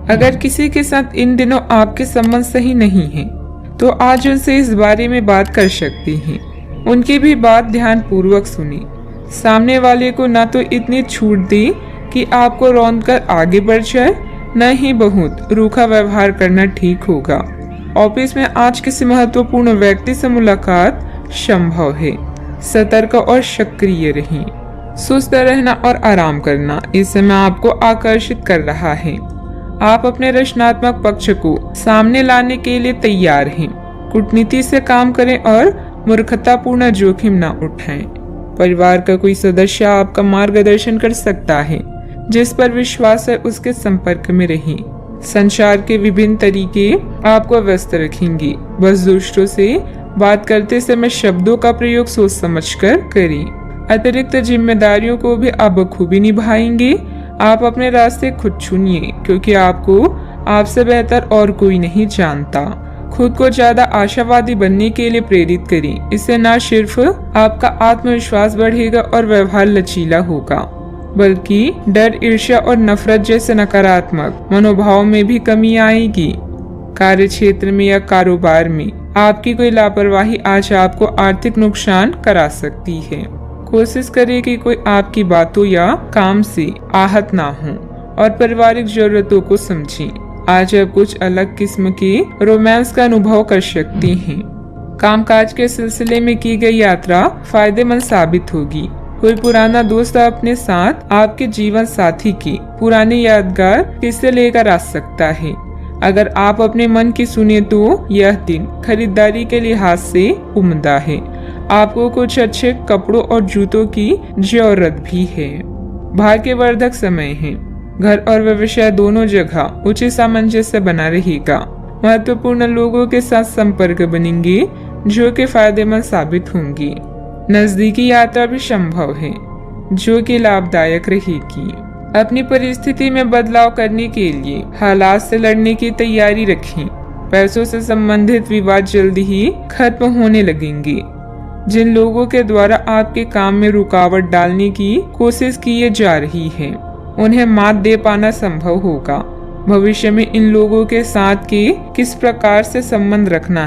अगर किसी के साथ इन दिनों आपके संबंध सही नहीं है तो आज उनसे इस बारे में बात कर सकती हैं। उनकी भी बात ध्यान पूर्वक सुनी। सामने वाले को ना तो इतनी छूट दी कि आपको रौंद कर आगे बढ़ जाए, न ही बहुत रूखा व्यवहार करना ठीक होगा। ऑफिस में आज किसी महत्वपूर्ण व्यक्ति से मुलाकात संभव है। सतर्क और सक्रिय रहें। सुस्त रहना और आराम करना इस समय आपको आकर्षित कर रहा है। आप अपने रचनात्मक पक्ष को सामने लाने के लिए तैयार हैं। कूटनीति से काम करें और मूर्खतापूर्ण जोखिम न उठाएं। परिवार का कोई सदस्य आपका मार्गदर्शन कर सकता है। जिस पर विश्वास है उसके संपर्क में रहें। संचार के विभिन्न तरीके आपको व्यस्त रखेंगे। बस दूसरों से बात करते समय शब्दों का प्रयोग सोच समझकर करें। अतिरिक्त जिम्मेदारियों को भी आप बखूबी निभाएंगे। आप अपने रास्ते खुद चुनिए, क्योंकि आपको आपसे बेहतर और कोई नहीं जानता। खुद को ज्यादा आशावादी बनने के लिए प्रेरित करें। इससे न सिर्फ आपका आत्मविश्वास बढ़ेगा और व्यवहार लचीला होगा, बल्कि डर, ईर्ष्या और नफरत जैसे नकारात्मक मनोभाव में भी कमी आएगी। कार्य क्षेत्र में या कारोबार में आपकी कोई लापरवाही आज आपको आर्थिक नुकसान करा सकती है। कोशिश करें कि कोई आपकी बातों या काम से आहत ना हो और पारिवारिक जरूरतों को समझें। आज आप कुछ अलग किस्म के रोमांस का अनुभव कर सकती हैं। कामकाज के सिलसिले में की गई यात्रा फायदेमंद साबित होगी। कोई पुराना दोस्त अपने साथ आपके जीवन साथी की पुरानी यादगार किस्से लेकर आ सकता है। अगर आप अपने मन की सुने तो यह दिन खरीदारी के लिहाज से उम्दा है। आपको कुछ अच्छे कपड़ों और जूतों की जरूरत भी है। भाग्यवर्धक समय है। घर और व्यवसाय दोनों जगह उचित सामंजस्य बना रहेगा। महत्वपूर्ण लोगों के साथ संपर्क बनेंगे जो कि फायदेमंद साबित होंगी। नजदीकी यात्रा भी संभव है जो कि लाभदायक रहेगी। अपनी परिस्थिति में बदलाव करने के लिए हालात से लड़ने की तैयारी रखें। पैसों से संबंधित विवाद जल्दी ही खत्म होने लगेंगे। जिन लोगों के द्वारा आपके काम में रुकावट डालने की कोशिश की जा रही है उन्हें मात दे पाना संभव होगा। भविष्य में इन लोगों के साथ के किस प्रकार से संबंध रखना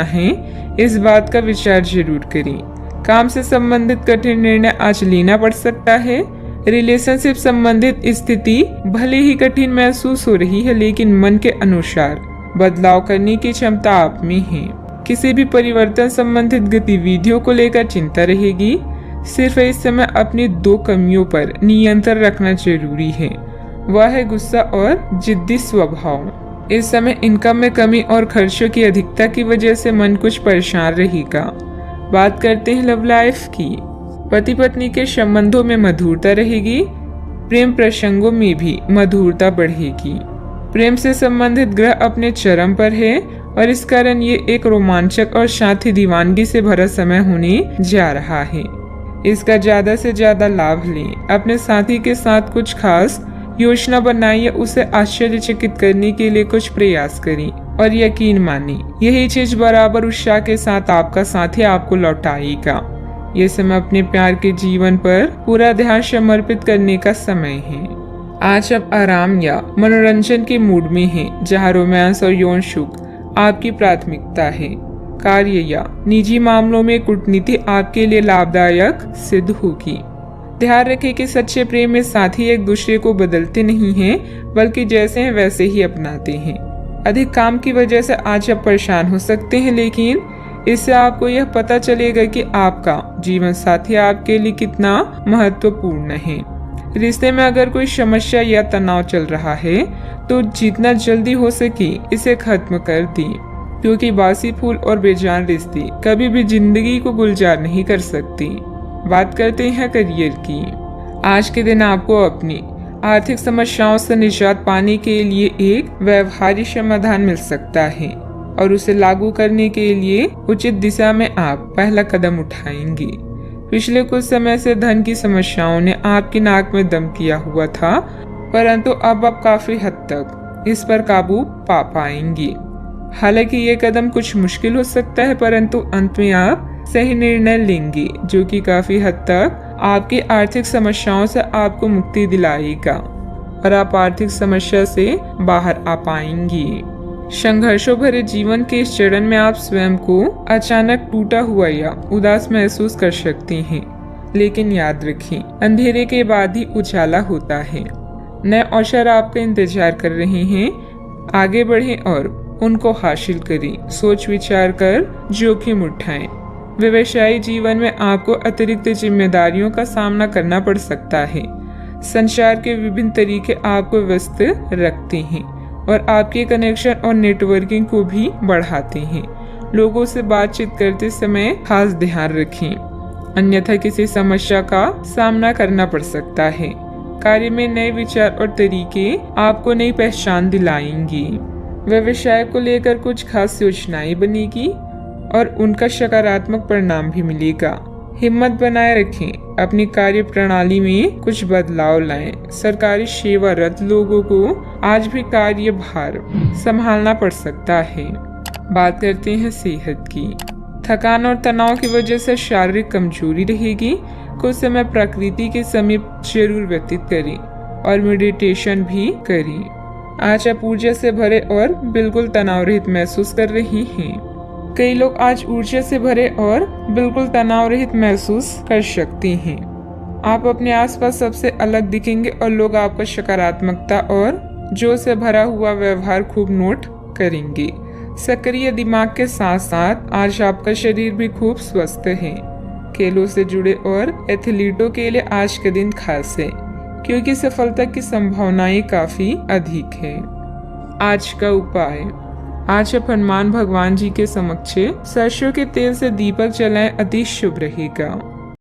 है इस बात का विचार जरूर करें। काम से संबंधित कठिन निर्णय आज लेना पड़ सकता है। रिलेशनशिप संबंधित स्थिति भले ही कठिन महसूस हो रही है, लेकिन मन के अनुसार बदलाव करने की क्षमता आप में है। किसी भी परिवर्तन संबंधित गतिविधियों को लेकर चिंता रहेगी। सिर्फ इस समय अपनी दो कमियों पर नियंत्रण रखना जरूरी है, वह है गुस्सा और जिद्दी स्वभाव। इस समय इनकम में कमी और खर्चों की अधिकता की वजह से मन कुछ परेशान रहेगा। बात करते हैं लव लाइफ की। पति पत्नी के संबंधों में मधुरता रहेगी। प्रेम प्रसंगों में भी मधुरता बढ़ेगी। प्रेम से संबंधित ग्रह अपने चरम पर है और इस कारण ये एक रोमांचक और साथी दीवानगी से भरा समय होने जा रहा है। इसका ज्यादा से ज्यादा लाभ लें। अपने साथी के साथ कुछ खास योजना बनाइए, उसे आश्चर्यचकित करने के लिए कुछ प्रयास करें और यकीन माने यही चीज बराबर उत्साह के साथ आपका साथी आपको लौटाएगा। ये समय अपने प्यार के जीवन पर पूरा ध्यान समर्पित करने का समय है। आज आप आराम या मनोरंजन के मूड में हैं, जहां रोमांस और यौन सुख आपकी प्राथमिकता है। कार्य या निजी मामलों में कूटनीति आपके लिए लाभदायक सिद्ध होगी। ध्यान रखें कि सच्चे प्रेम में साथी एक दूसरे को बदलते नहीं हैं, बल्कि जैसे हैं वैसे ही अपनाते हैं। अधिक काम की वजह से आज आप परेशान हो सकते हैं, लेकिन इससे आपको यह पता चलेगा कि आपका जीवन साथी आपके लिए कितना महत्वपूर्ण है। रिश्ते में अगर कोई समस्या या तनाव चल रहा है तो जितना जल्दी हो सके इसे खत्म कर दें, क्योंकि बासी फूल और बेजान रिश्ते कभी भी जिंदगी को गुलजार नहीं कर सकते। बात करते हैं करियर की। आज के दिन आपको अपनी आर्थिक समस्याओं से निजात पाने के लिए एक व्यवहारिक समाधान मिल सकता है और उसे लागू करने के लिए उचित दिशा में आप पहला कदम उठाएंगे। पिछले कुछ समय से धन की समस्याओं ने आपकी नाक में दम किया हुआ था, परंतु अब आप काफी हद तक इस पर काबू पा पाएंगे। हालांकि ये कदम कुछ मुश्किल हो सकता है, परंतु अंत में आप सही निर्णय लेंगे जो कि काफी हद तक आपकी आर्थिक समस्याओं से आपको मुक्ति दिलाएगा और आप आर्थिक समस्या से बाहर आ पाएंगी। संघर्षों भरे जीवन के इस चरण में आप स्वयं को अचानक टूटा हुआ या उदास महसूस कर सकती हैं, लेकिन याद रखें, अंधेरे के बाद ही उजाला होता है। नए अवसर आपका इंतजार कर रहे हैं। आगे बढ़ें और उनको हासिल करें। सोच विचार कर जोखिम उठाएं। व्यवसायी जीवन में आपको अतिरिक्त जिम्मेदारियों का सामना करना पड़ सकता है। संचार के विभिन्न तरीके आपको व्यस्त रखते हैं और आपके कनेक्शन और नेटवर्किंग को भी बढ़ाते हैं। लोगों से बातचीत करते समय खास ध्यान रखें, अन्यथा किसी समस्या का सामना करना पड़ सकता है। कार्य में नए विचार और तरीके आपको नई पहचान दिलाएंगी। व्यवसाय को लेकर कुछ खास योजनाएं बनेगी और उनका सकारात्मक परिणाम भी मिलेगा। हिम्मत बनाए रखें, अपनी कार्य प्रणाली में कुछ बदलाव लाएं। सरकारी सेवारत लोगों को आज भी कार्य भार संभालना पड़ सकता है। बात करते हैं सेहत की। थकान और तनाव की वजह से शारीरिक कमजोरी रहेगी। कुछ समय प्रकृति के समीप जरूर व्यतीत करें और मेडिटेशन भी करें। आज आप ऊर्जा से भरे और बिल्कुल तनाव रहित महसूस कर रही हैं। कई लोग आज ऊर्जा से भरे और बिल्कुल तनाव रहित महसूस कर सकते हैं। आप अपने आसपास सबसे अलग दिखेंगे और लोग आपका सकारात्मकता और जोश से भरा हुआ व्यवहार खूब नोट करेंगे। सक्रिय दिमाग के साथ साथ आज आपका शरीर भी खूब स्वस्थ है। खेलों से जुड़े और एथलीटों के लिए आज का दिन खास है, क्योंकि सफलता की संभावनाएं काफी अधिक है। आज का उपाय, आज आप हनुमान भगवान जी के समक्ष सरसों के तेल से दीपक जलाएं, अति शुभ रहेगा।